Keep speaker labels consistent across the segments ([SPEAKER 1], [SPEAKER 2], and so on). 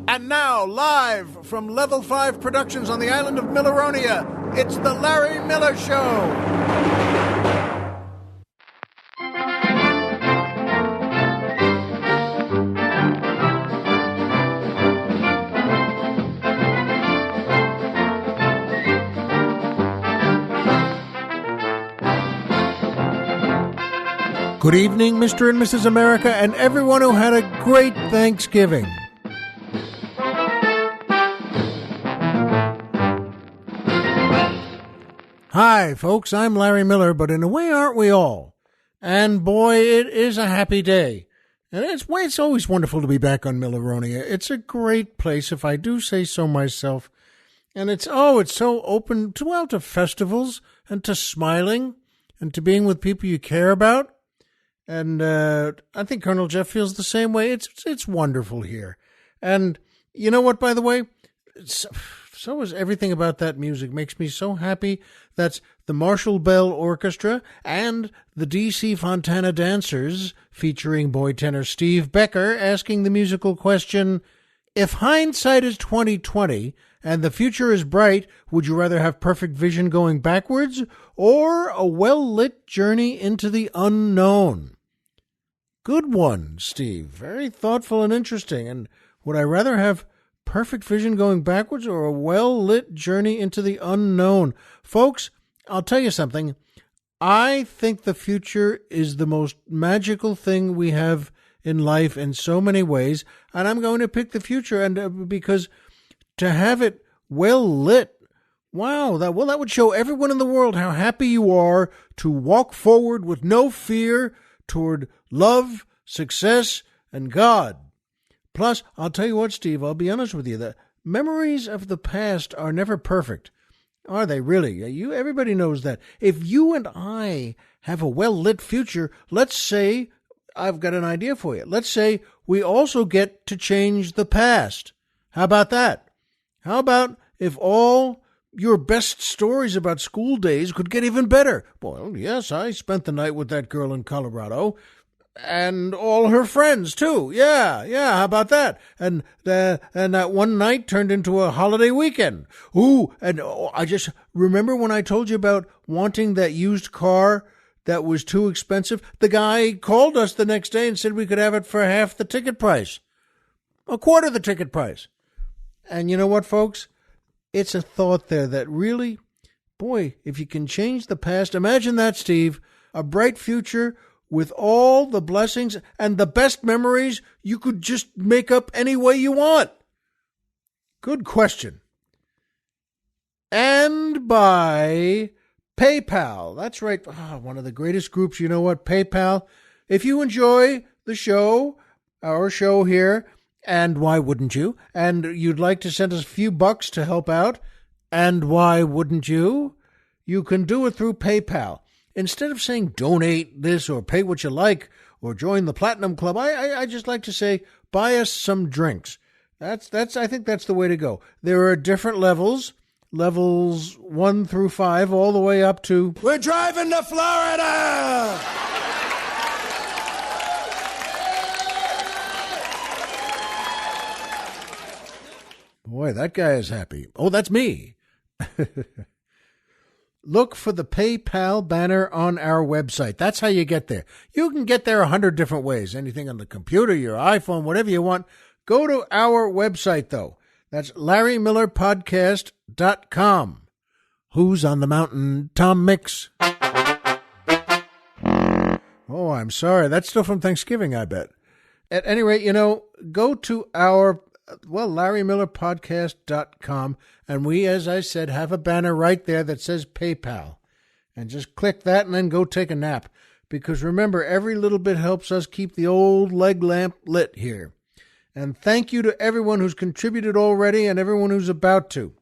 [SPEAKER 1] And now, live from Level 5 Productions on the island of Milleronia, it's The Larry Miller Show. Good evening, Mr. and Mrs. America, and everyone who had a great Thanksgiving. Hi, folks, I'm Larry Miller, but in a way, aren't we all? And boy, it is a happy day. And it's always wonderful to be back on Milleronia. It's a great place, if I do say so myself. And it's so open to festivals and to smiling and to being with people you care about. And I think Colonel Jeff feels the same way. It's wonderful here. And you know what, by the way? So is everything about that music. Makes me so happy. That's the Marshall Bell Orchestra and the D.C. Fontana Dancers, featuring boy tenor Steve Becker, asking the musical question, if hindsight is 20/20 and the future is bright, would you rather have perfect vision going backwards or a well-lit journey into the unknown? Good one, Steve. Very thoughtful and interesting. And would I rather have perfect vision going backwards or a well-lit journey into the unknown? Folks, I'll tell you something. I think the future is the most magical thing we have in life in so many ways, and I'm going to pick the future, and because to have it well lit, wow, that would show everyone in the world how happy you are to walk forward with no fear toward love, success, and God. Plus, I'll tell you what, Steve, I'll be honest with you, the memories of the past are never perfect. Are they really? Everybody knows that. If you and I have a well-lit future, let's say, I've got an idea for you. Let's say we also get to change the past. How about that? How about if all your best stories about school days could get even better? Well, yes, I spent the night with that girl in Colorado. And all her friends, too. Yeah, how about that? And that one night turned into a holiday weekend. Ooh, and I just remember when I told you about wanting that used car that was too expensive. The guy called us the next day and said we could have it for half the ticket price. A quarter the ticket price. And you know what, folks? It's a thought there that really, boy, if you can change the past, imagine that, Steve, a bright future with all the blessings and the best memories you could just make up any way you want. Good question. And by PayPal. That's right. One of the greatest groups, you know what? PayPal. If you enjoy the show, our show here, and why wouldn't you? And you'd like to send us a few bucks to help out, and why wouldn't you? You can do it through PayPal. Instead of saying donate this or pay what you like or join the Platinum Club, I just like to say buy us some drinks. I think that's the way to go. There are different levels 1 through 5, all the way up to we're driving to Florida. Boy, that guy is happy. Oh, that's me. Look for the PayPal banner on our website. That's how you get there. You can get there 100 different ways. Anything on the computer, your iPhone, whatever you want. Go to our website, though. That's LarryMillerPodcast.com. Who's on the mountain? Tom Mix. Oh, I'm sorry. That's still from Thanksgiving, I bet. At any rate, go to our LarryMillerPodcast.com, and we, as I said, have a banner right there that says PayPal. And just click that and then go take a nap. Because remember, every little bit helps us keep the old leg lamp lit here. And thank you to everyone who's contributed already and everyone who's about to.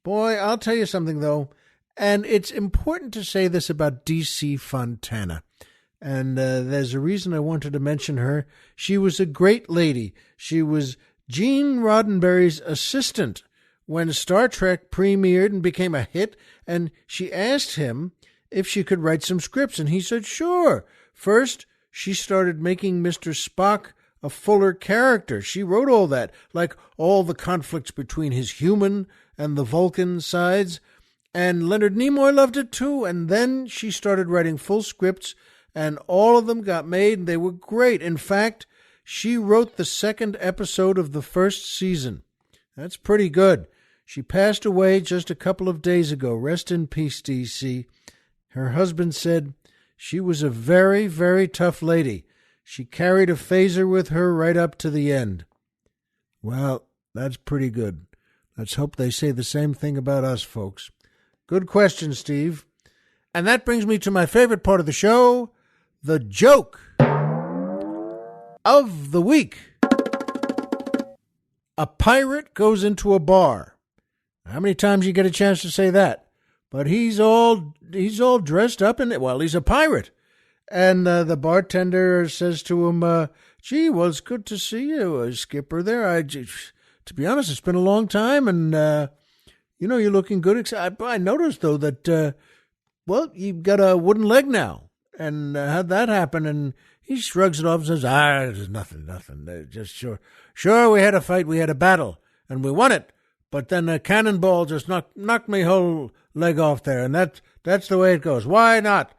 [SPEAKER 1] Boy, I'll tell you something, though, and it's important to say this about D.C. Fontana. And there's a reason I wanted to mention her. She was a great lady. She was Gene Roddenberry's assistant when Star Trek premiered and became a hit, and she asked him if she could write some scripts, and he said, sure. First, she started making Mr. Spock a fuller character. She wrote all that, like all the conflicts between his human and the Vulcan sides. And Leonard Nimoy loved it too. And then she started writing full scripts, and all of them got made, and they were great. In fact, she wrote the second episode of the first season. That's pretty good. She passed away just a couple of days ago. Rest in peace, DC. Her husband said she was a very, very tough lady. She carried a phaser with her right up to the end. Well, that's pretty good. Let's hope they say the same thing about us, folks. Good question, Steve. And that brings me to my favorite part of the show, the joke of the week. A pirate goes into a bar. How many times you get a chance to say that? But he's all dressed up in it. Well, he's a pirate. And the bartender says to him, gee, well, it's good to see you, Skipper there. To be honest, it's been a long time, and you're looking good. I noticed, though, that, you've got a wooden leg now. And how'd that happen? And he shrugs it off and says, there's nothing. Just sure, we had a fight, we had a battle, and we won it. But then a cannonball just knocked my whole leg off there, and that's the way it goes. Why not?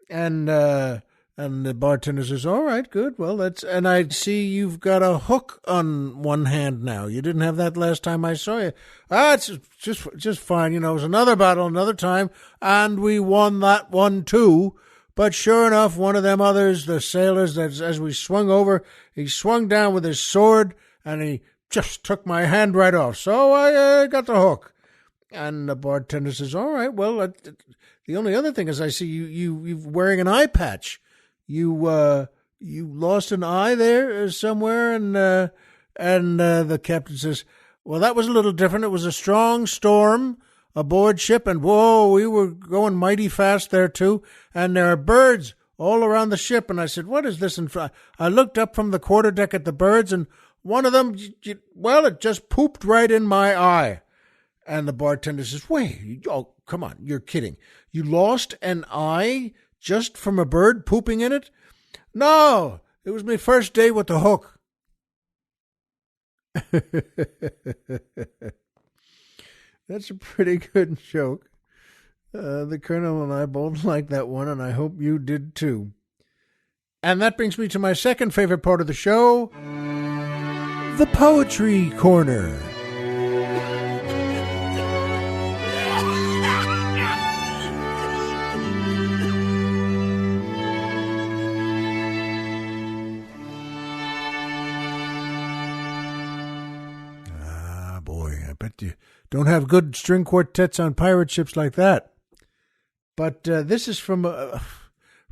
[SPEAKER 1] And the bartender says, all right, good. Well, and I see you've got a hook on one hand now. You didn't have that last time I saw you. It's just fine. It was another battle, another time, and we won that one too. But sure enough, one of them others, the sailors, as we swung over, he swung down with his sword, and he just took my hand right off. So I got the hook. And the bartender says, all right, well, the only other thing is I see you wearing an eye patch. You lost an eye there somewhere, and the captain says, well, that was a little different. It was a strong storm aboard ship, and whoa, we were going mighty fast there too, and there are birds all around the ship. And I said, what is this? And I looked up from the quarterdeck at the birds, and one of them, it just pooped right in my eye. And the bartender says, wait, come on, you're kidding. You lost an eye just from a bird pooping in it? No, it was my first day with the hook. That's a pretty good joke. The Colonel and I both like that one, and I hope you did too. And that brings me to my second favorite part of the show, the Poetry Corner. You don't have good string quartets on pirate ships like that. But this is from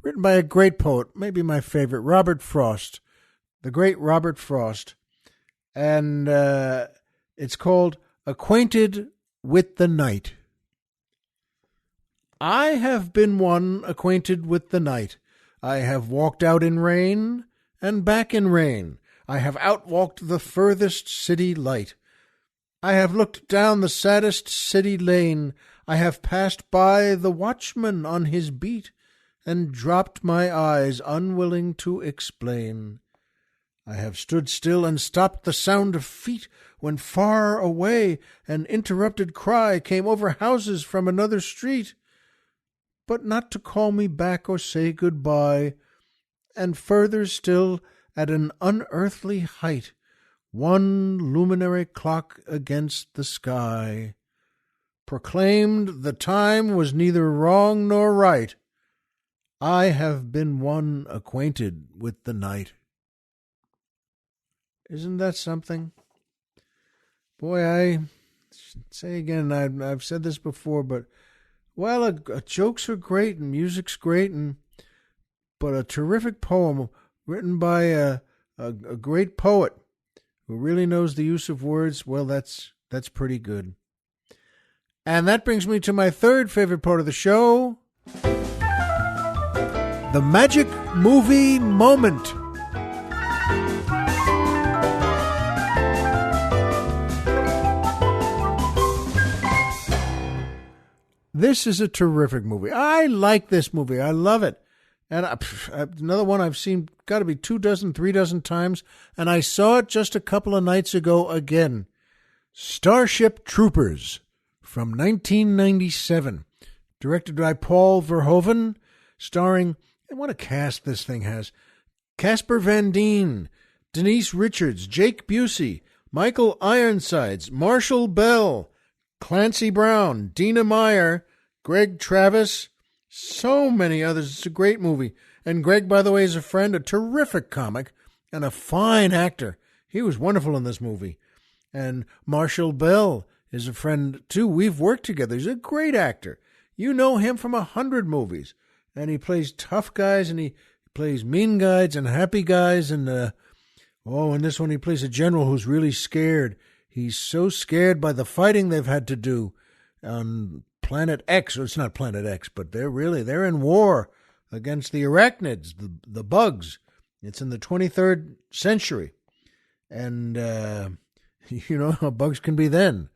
[SPEAKER 1] written by a great poet, maybe my favorite, Robert Frost, the great Robert Frost. And it's called Acquainted with the Night. I have been one acquainted with the night. I have walked out in rain and back in rain. I have outwalked the furthest city light. I have looked down the saddest city lane. I have passed by the watchman on his beat, and dropped my eyes, unwilling to explain. I have stood still and stopped the sound of feet, when far away an interrupted cry came over houses from another street. But not to call me back or say good-bye, and further still, at an unearthly height, one luminary clock against the sky proclaimed the time was neither wrong nor right. I have been one acquainted with the night. Isn't that something? Boy, I say again, I've said this before, but jokes are great and music's great, but a terrific poem written by a great poet who really knows the use of words, well, that's pretty good. And that brings me to my third favorite part of the show, the Magic Movie Moment. This is a terrific movie. I like this movie. I love it. And another one I've seen, got to be 24, 3 times, and I saw it just a couple of nights ago again. Starship Troopers from 1997, directed by Paul Verhoeven, starring, and what a cast this thing has, Casper Van Dien, Denise Richards, Jake Busey, Michael Ironsides, Marshall Bell, Clancy Brown, Dina Meyer, Greg Travis, so many others. It's a great movie. And Greg, by the way, is a friend, a terrific comic, and a fine actor. He was wonderful in this movie. And Marshall Bell is a friend, too. We've worked together. He's a great actor. You know him from 100 movies. And he plays tough guys, and he plays mean guys and happy guys. And, in this one he plays a general who's really scared. He's so scared by the fighting they've had to do on Planet X. It's not Planet X, but they're in war against the arachnids, the bugs. It's in the 23rd century. And, you know how bugs can be then.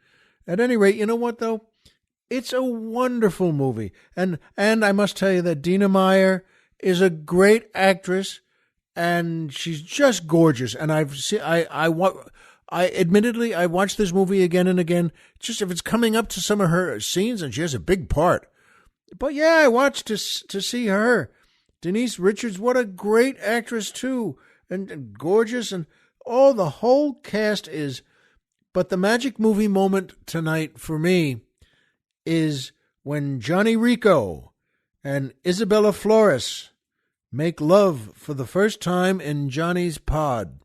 [SPEAKER 1] At any rate, you know what, though? It's a wonderful movie. And I must tell you that Dina Meyer is a great actress, and she's just gorgeous. And admittedly, I watched this movie again and again, just if it's coming up to some of her scenes, and she has a big part. But yeah, I watched to see her. Denise Richards, what a great actress too, and gorgeous, and the whole cast is. But the magic movie moment tonight for me is when Johnny Rico and Isabella Flores make love for the first time in Johnny's pod.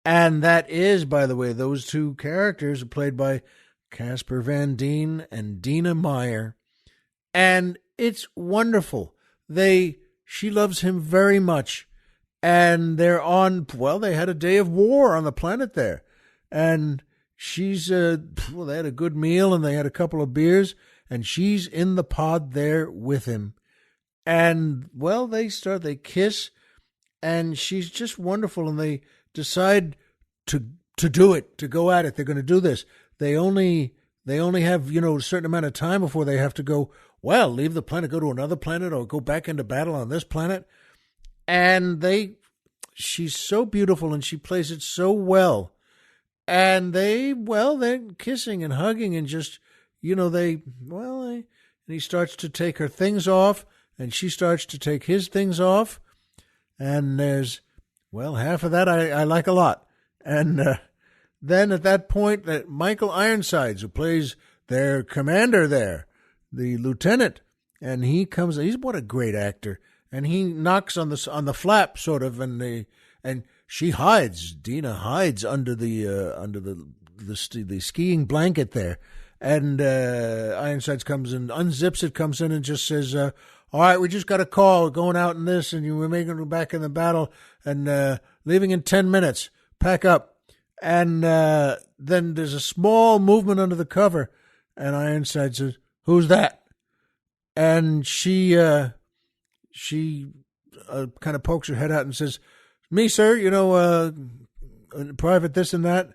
[SPEAKER 1] And that is, by the way, those two characters are played by Casper Van Dien and Dina Meyer. And it's wonderful. She loves him very much. And they had a day of war on the planet there. And she's, they had a good meal and they had a couple of beers. And she's in the pod there with him. And, they kiss. And she's just wonderful. And they decide to do it, to go at it. They're going to do this. They only have, a certain amount of time before they have to go, leave the planet, go to another planet, or go back into battle on this planet. And she's so beautiful and she plays it so well. And they're kissing and hugging and just, and he starts to take her things off and she starts to take his things off. And there's, half of that I like a lot. And then at that point, that Michael Ironsides, who plays their commander there, the lieutenant, and he comes. What a great actor! And he knocks on the flap, sort of, and she hides. Dina hides under the skiing blanket there, and Ironsides comes and unzips it, comes in and just says, "All right, we just got a call. We're going out in this, and we're making it back in the battle, and leaving in 10 minutes. Pack up." And then there's a small movement under the cover, and Ironsides says, "Who's that?" And she kind of pokes her head out and says, "Me, sir, private this and that."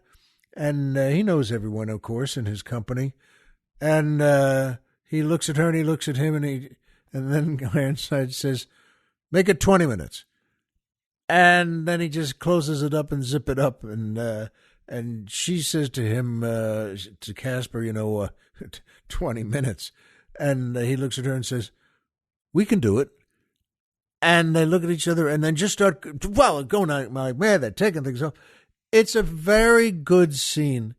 [SPEAKER 1] And he knows everyone, of course, in his company. And he looks at her and he looks at him, and then Ironsides says, "Make it 20 minutes." And then he just closes it up and zip it up. And she says to him, to Casper, 20 minutes. And he looks at her and says, "We can do it." And they look at each other and then just start, going out like, man, they're taking things off. It's a very good scene.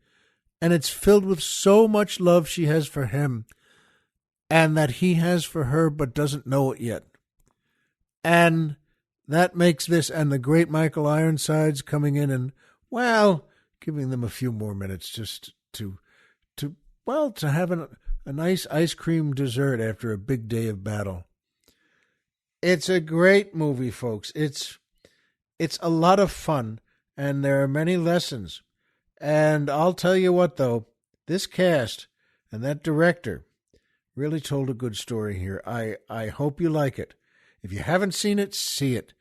[SPEAKER 1] And it's filled with so much love she has for him and that he has for her but doesn't know it yet. And that makes this, and the great Michael Ironsides coming in and, giving them a few more minutes just to have a nice ice cream dessert after a big day of battle. It's a great movie, folks. It's a lot of fun, and there are many lessons. And I'll tell you what, though, this cast and that director really told a good story here. I hope you like it. If you haven't seen it, see it.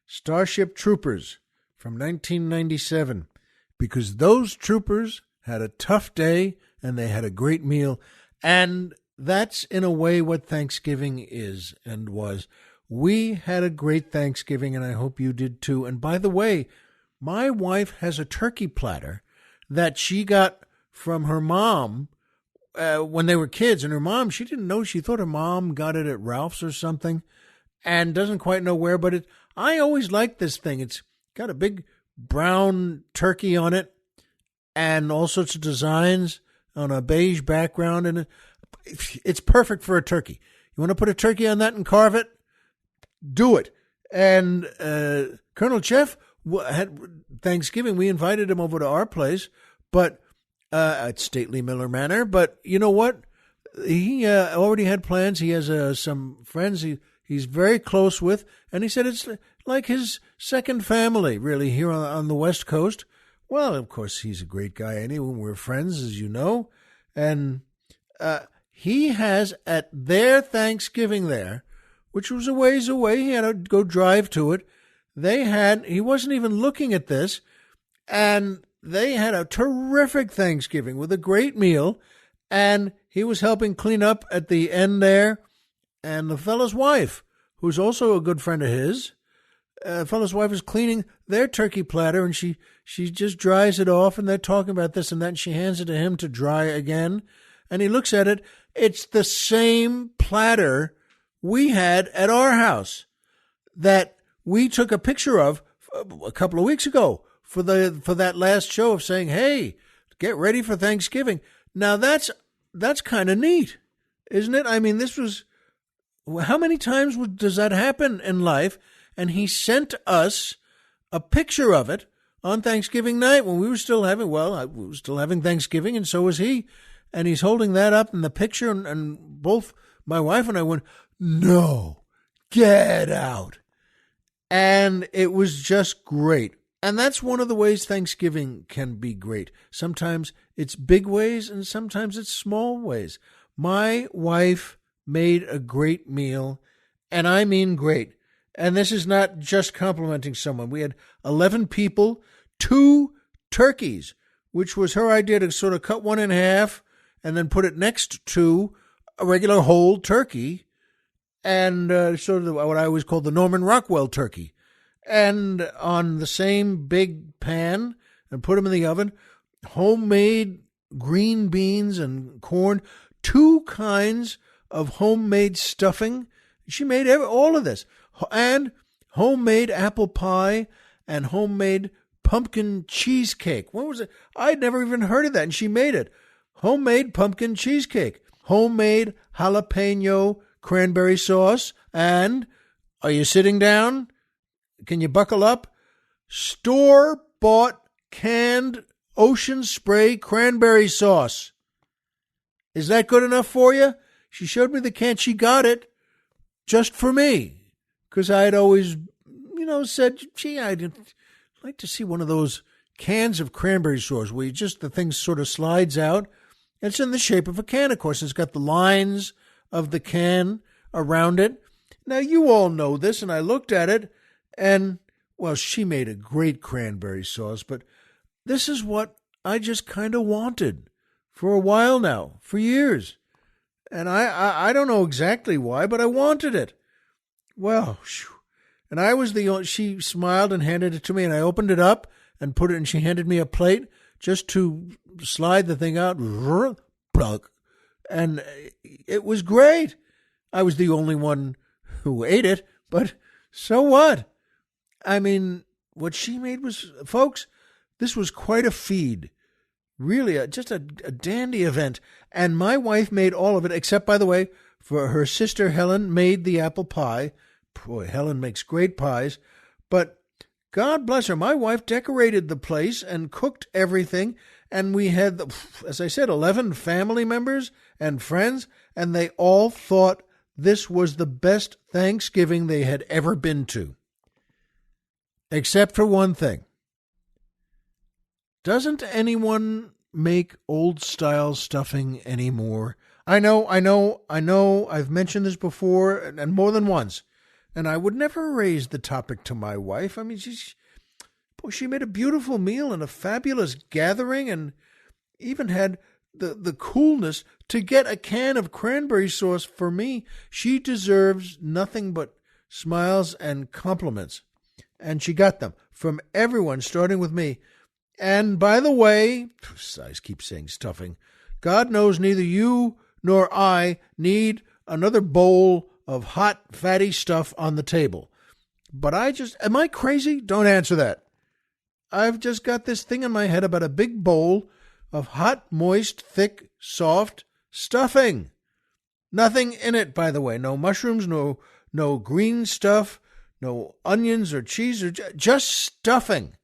[SPEAKER 1] Starship Troopers from 1997. Because those troopers had a tough day and they had a great meal. And that's in a way what Thanksgiving is and was. We had a great Thanksgiving, and I hope you did too. And by the way, my wife has a turkey platter that she got from her mom when they were kids. And her mom, she didn't know. She thought her mom got it at Ralph's or something and doesn't quite know where. But I always liked this thing. It's got a big brown turkey on it and all sorts of designs on a beige background. And it's perfect for a turkey. You want to put a turkey on that and carve it? Do it. And Colonel Jeff had Thanksgiving. We invited him over to our place, but at Stately Miller Manor. But you know what? He already had plans. He has some friends he's very close with, and he said it's like his second family, really, here on the West Coast. Well, of course, he's a great guy anyway. We're friends, as you know. And he has at their Thanksgiving there, which was a ways away. He had to go drive to it. He wasn't even looking at this, and they had a terrific Thanksgiving with a great meal, and he was helping clean up at the end there, and the fellow's wife, who's also a good friend of his, fellow's wife is cleaning their turkey platter, and she just dries it off, and they're talking about this and that, and she hands it to him to dry again, and he looks at it. It's the same platter we had at our house that we took a picture of a couple of weeks ago for that last show of saying, hey, get ready for Thanksgiving. Now that's kind of neat, isn't it? I mean, this was, how many times does that happen in life? And he sent us a picture of it on Thanksgiving night when we were still having, we were still having Thanksgiving, and so was he. And he's holding that up in the picture, and both my wife and I went, no, get out. And it was just great. And that's one of the ways Thanksgiving can be great. Sometimes it's big ways and sometimes it's small ways. My wife made a great meal, and I mean great. And this is not just complimenting someone. We had 11 people, 2 turkeys, which was her idea to sort of cut one in half and then put it next to a regular whole turkey, and sort of what I always call the Norman Rockwell turkey. And on the same big pan, and put them in the oven, homemade green beans and corn, 2 kinds of homemade stuffing. She made all of this. And homemade apple pie and homemade pumpkin cheesecake. What was it? I'd never even heard of that, and she made it. Homemade pumpkin cheesecake. Homemade jalapeno cranberry sauce. And, are you sitting down? Can you buckle up? Store-bought canned Ocean Spray cranberry sauce. Is that good enough for you? She showed me the can. She got it just for me, because I had always, said, gee, I'd like to see one of those cans of cranberry sauce where the thing sort of slides out. It's in the shape of a can, of course. It's got the lines of the can around it. Now, you all know this, and I looked at it, and, well, she made a great cranberry sauce, but this is what I just kind of wanted for a while now, for years. And I don't know exactly why, but I wanted it. Well, and I was she smiled and handed it to me, and I opened it up and put it, and she handed me a plate just to slide the thing out, and it was great. I was the only one who ate it, but so what? I mean, what she made was, folks, this was quite a feed. Really, just a dandy event. And my wife made all of it, except, by the way, for her sister Helen made the apple pie. Boy, Helen makes great pies. But God bless her, my wife decorated the place and cooked everything. And we had, as I said, 11 family members and friends, and they all thought this was the best Thanksgiving they had ever been to. Except for one thing. Doesn't anyone make old-style stuffing anymore? I know. I've mentioned this before, and more than once. And I would never raise the topic to my wife. I mean, she made a beautiful meal and a fabulous gathering, and even had the coolness to get a can of cranberry sauce for me. She deserves nothing but smiles, and compliments. And she got them from everyone, starting with me. And by the way, I keep saying stuffing, God knows neither you nor I need another bowl of hot, fatty stuff on the table. But am I crazy? Don't answer that. I've just got this thing in my head about a big bowl of hot, moist, thick, soft stuffing. Nothing in it, by the way. No mushrooms, no green stuff, no onions or cheese, or just stuffing.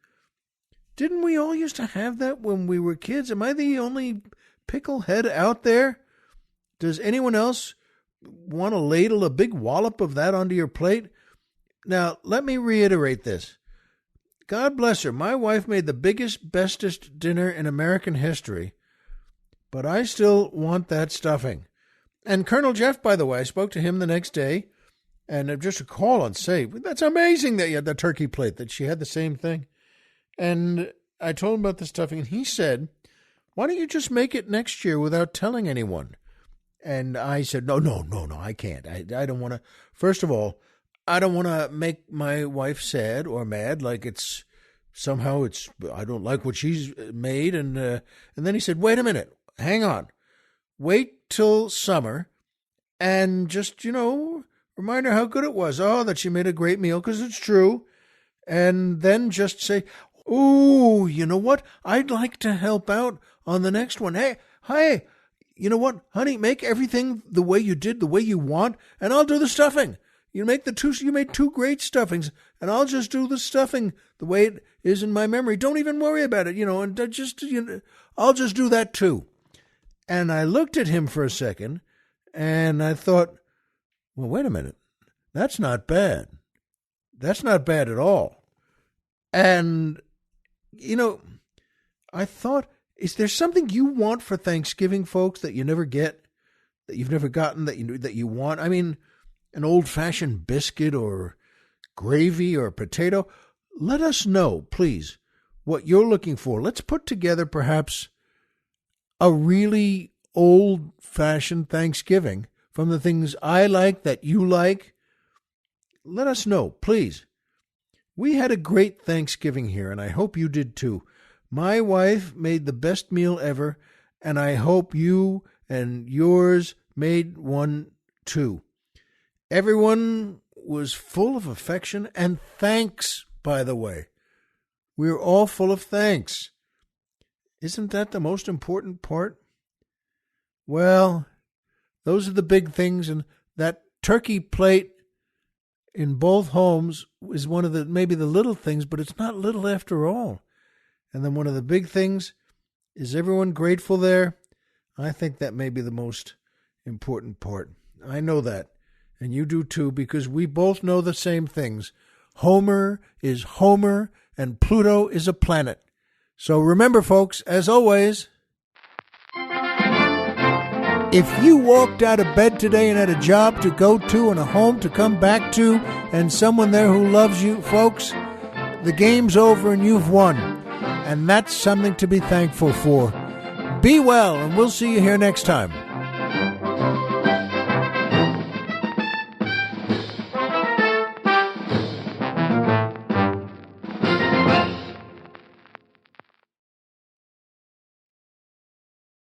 [SPEAKER 1] Didn't we all used to have that when we were kids? Am I the only pickle head out there? Does anyone else want to ladle a big wallop of that onto your plate? Now, let me reiterate this. God bless her. My wife made the biggest, bestest dinner in American history, but I still want that stuffing. And Colonel Jeff, by the way, I spoke to him the next day, and just a call and say, that's amazing that you had the turkey plate, that she had the same thing. And I told him about the stuffing, and he said, why don't you just make it next year without telling anyone? And I said, no, I can't. I don't want to. First of all, I don't want to make my wife sad or mad, like I don't like what she's made. And then he said, wait a minute, hang on. Wait till summer and just, remind her how good it was. Oh, that she made a great meal, because it's true. And then just say, ooh, you know what? I'd like to help out on the next one. Hey, you know what, honey? Make everything the way you did, the way you want, and I'll do the stuffing. You made two great stuffings, and I'll just do the stuffing the way it is in my memory. Don't even worry about it, and I'll just do that too. And I looked at him for a second, and I thought, well, wait a minute. That's not bad. That's not bad at all. And, I thought, is there something you want for Thanksgiving, folks, that you never get, that you've never gotten, that you want? I mean, an old-fashioned biscuit or gravy or potato? Let us know, please, what you're looking for. Let's put together perhaps a really old-fashioned Thanksgiving from the things I like, that you like. Let us know, please. We had a great Thanksgiving here, and I hope you did too. My wife made the best meal ever, and I hope you and yours made one too. Everyone was full of affection and thanks, by the way. We were all full of thanks. Isn't that the most important part? Well, those are the big things, and that turkey plate in both homes is one of maybe the little things, but it's not little after all. And then one of the big things, is everyone grateful there? I think that may be the most important part. I know that, and you do too, because we both know the same things. Homer is Homer, and Pluto is a planet. So remember, folks, as always, if you walked out of bed today and had a job to go to and a home to come back to and someone there who loves you, folks, the game's over and you've won. And that's something to be thankful for. Be well, and we'll see you here next time.